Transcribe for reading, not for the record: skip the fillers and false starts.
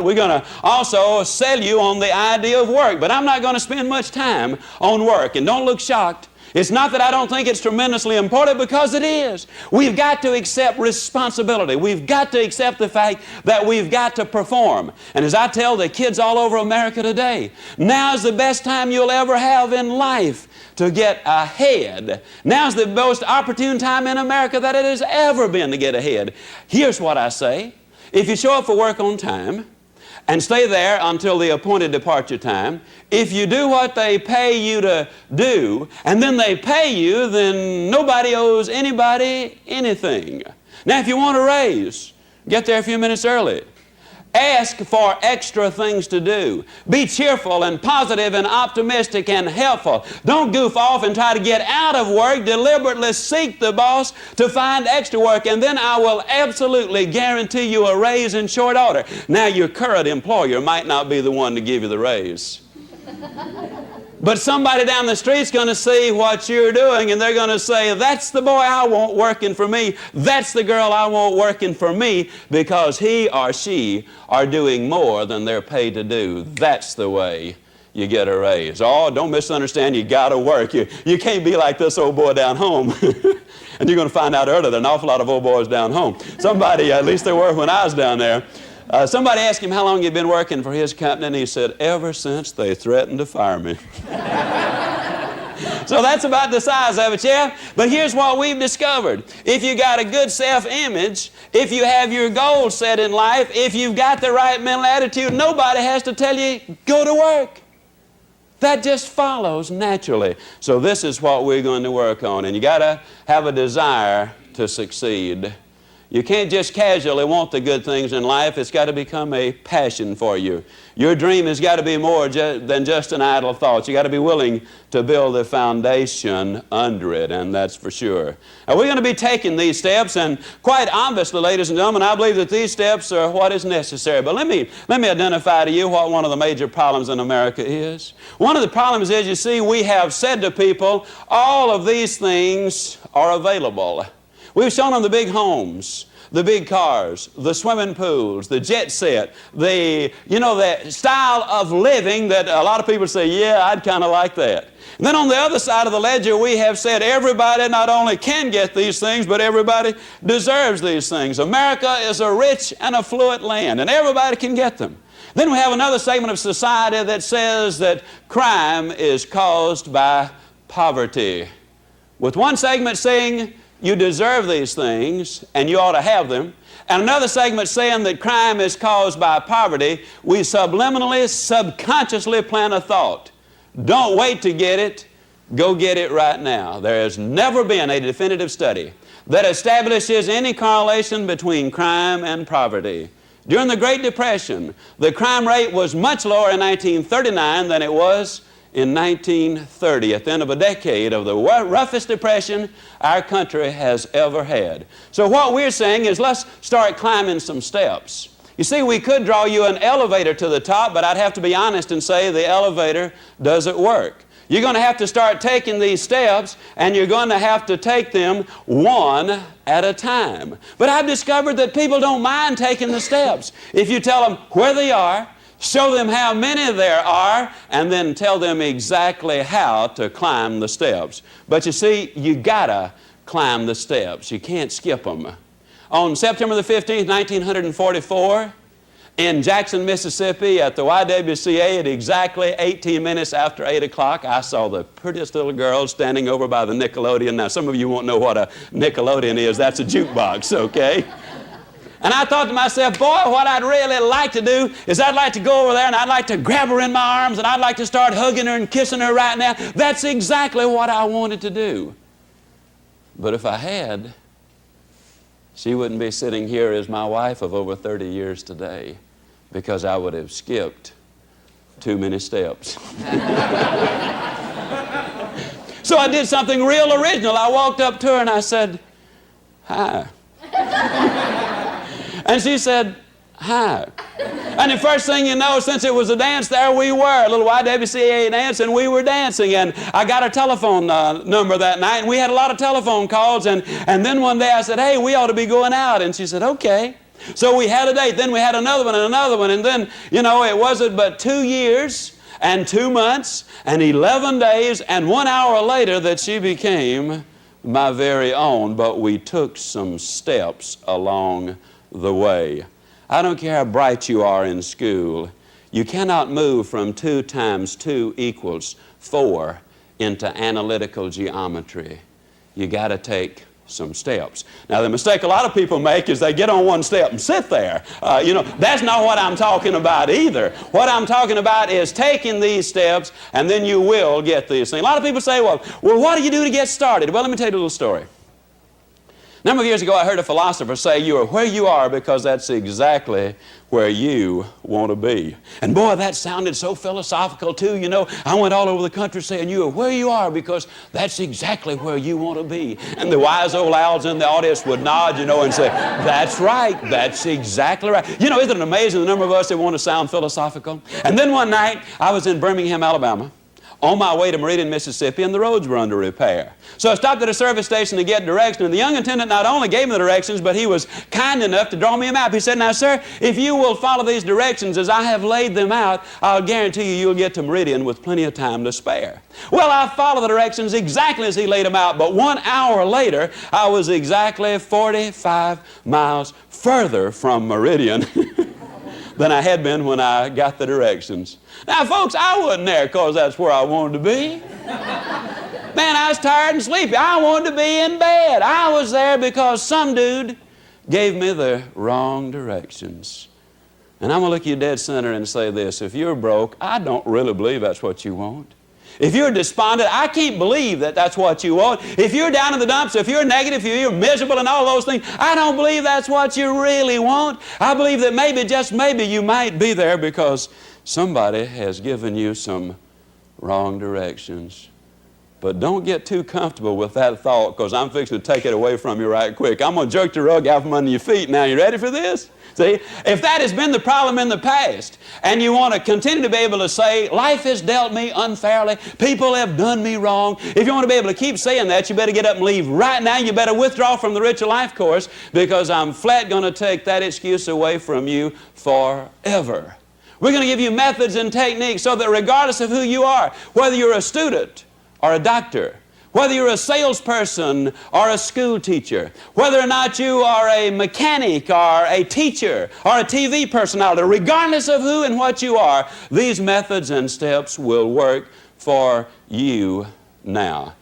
We're going to also sell you on the idea of work, but I'm not going to spend much time on work. And don't look shocked. It's not that I don't think it's tremendously important, because it is. We've got to accept responsibility. We've got to accept the fact that we've got to perform. And as I tell the kids all over America today, now's the best time you'll ever have in life to get ahead. Now's the most opportune time in America that it has ever been to get ahead. Here's what I say. If you show up for work on time, and stay there until the appointed departure time, if you do what they pay you to do, and then they pay you, then nobody owes anybody anything. Now, if you want a raise, get there a few minutes early. Ask for extra things to do. Be cheerful and positive and optimistic and helpful. Don't goof off and try to get out of work. Deliberately seek the boss to find extra work, and then I will absolutely guarantee you a raise in short order. Now, your current employer might not be the one to give you the raise. But somebody down the street's going to see what you're doing, and they're going to say, that's the boy I want working for me. That's the girl I want working for me, because he or she are doing more than they're paid to do. That's the way you get a raise. Oh, don't misunderstand. You got to work. You can't be like this old boy down home. And you're going to find out earlier there are an awful lot of old boys down home. Somebody, at least there were when I was down there, somebody asked him how long he'd been working for his company, and he said, ever since they threatened to fire me. So that's about the size of it, yeah? But here's what we've discovered. If you got a good self-image, if you have your goals set in life, if you've got the right mental attitude, nobody has to tell you, go to work. That just follows naturally. So this is what we're going to work on, and you got to have a desire to succeed. You can't just casually want the good things in life. It's got to become a passion for you. Your dream has got to be more than just an idle thought. You got to be willing to build the foundation under it, and that's for sure. Now, we're going to be taking these steps, and quite obviously, ladies and gentlemen, I believe that these steps are what is necessary. But let me identify to you what one of the major problems in America is. One of the problems is, you see, we have said to people, all of these things are available. We've shown them the big homes, the big cars, the swimming pools, the jet set, the style of living that a lot of people say, yeah, I'd kind of like that. And then on the other side of the ledger, we have said everybody not only can get these things, but everybody deserves these things. America is a rich and affluent land, and everybody can get them. Then we have another segment of society that says that crime is caused by poverty, with one segment saying, you deserve these things, and you ought to have them. And another segment saying that crime is caused by poverty. We subliminally, subconsciously plant a thought. Don't wait to get it. Go get it right now. There has never been a definitive study that establishes any correlation between crime and poverty. During the Great Depression, the crime rate was much lower in 1939 than it was in 1930, at the end of a decade of the roughest depression our country has ever had. So what we're saying is, let's start climbing some steps. You see, we could draw you an elevator to the top, but I'd have to be honest and say the elevator doesn't work. You're going to have to start taking these steps, and you're going to have to take them one at a time. But I've discovered that people don't mind taking the steps. If you tell them where they are, show them how many there are, and then tell them exactly how to climb the steps. But you see, you gotta climb the steps. You can't skip them. On September the 15th, 1944, in Jackson, Mississippi, at the YWCA at exactly 18 minutes after 8 o'clock, I saw the prettiest little girl standing over by the Nickelodeon. Now, some of you won't know what a Nickelodeon is. That's a jukebox, okay? And I thought to myself, boy, what I'd really like to do is I'd like to go over there and I'd like to grab her in my arms and I'd like to start hugging her and kissing her right now. That's exactly what I wanted to do. But if I had, she wouldn't be sitting here as my wife of over 30 years today, because I would have skipped too many steps. So I did something real original. I walked up to her and I said, hi. And she said, hi. And the first thing you know, since it was a dance, there we were, a little YWCA dance, and we were dancing. And I got her telephone number that night, and we had a lot of telephone calls. And then one day I said, hey, we ought to be going out. And she said, okay. So we had a date, then we had another one and another one, and then, you know, it wasn't but 2 years and 2 months and 11 days and 1 hour later that she became my very own, but we took some steps along the way. I don't care how bright you are in school, you cannot move from 2 times 2 equals 4 into analytical geometry. You got to take some steps. Now, the mistake a lot of people make is they get on one step and sit there. You know, that's not what I'm talking about either. What I'm talking about is taking these steps, and then you will get these things. A lot of people say, well, what do you do to get started? Well, let me tell you a little story. A number of years ago, I heard a philosopher say, you are where you are because that's exactly where you want to be. And boy, that sounded so philosophical too, you know. I went all over the country saying, you are where you are because that's exactly where you want to be. And the wise old owls in the audience would nod, you know, and say, that's right, that's exactly right. You know, isn't it amazing the number of us that want to sound philosophical? And then one night, I was in Birmingham, Alabama, on my way to Meridian, Mississippi, and the roads were under repair. So I stopped at a service station to get direction, and the young attendant not only gave me the directions, but he was kind enough to draw me a map. He said, now, sir, if you will follow these directions as I have laid them out, I'll guarantee you'll get to Meridian with plenty of time to spare. Well, I followed the directions exactly as he laid them out, but 1 hour later, I was exactly 45 miles further from Meridian than I had been when I got the directions. Now, folks, I wasn't there because that's where I wanted to be. Man, I was tired and sleepy. I wanted to be in bed. I was there because some dude gave me the wrong directions. And I'm going to look you dead center and say this. If you're broke, I don't really believe that's what you want. If you're despondent, I can't believe that that's what you want. If you're down in the dumps, if you're negative, if you're miserable and all those things, I don't believe that's what you really want. I believe that maybe, just maybe, you might be there because somebody has given you some wrong directions. But don't get too comfortable with that thought because I'm fixing to take it away from you right quick. I'm going to jerk the rug out from under your feet. Now, you ready for this? See, if that has been the problem in the past and you want to continue to be able to say, life has dealt me unfairly, people have done me wrong, if you want to be able to keep saying that, you better get up and leave right now. You better withdraw from the Richer Life course because I'm flat going to take that excuse away from you forever. We're going to give you methods and techniques so that regardless of who you are, whether you're a student or a doctor, whether you're a salesperson or a school teacher, whether or not you are a mechanic or a teacher or a TV personality, regardless of who and what you are, these methods and steps will work for you now.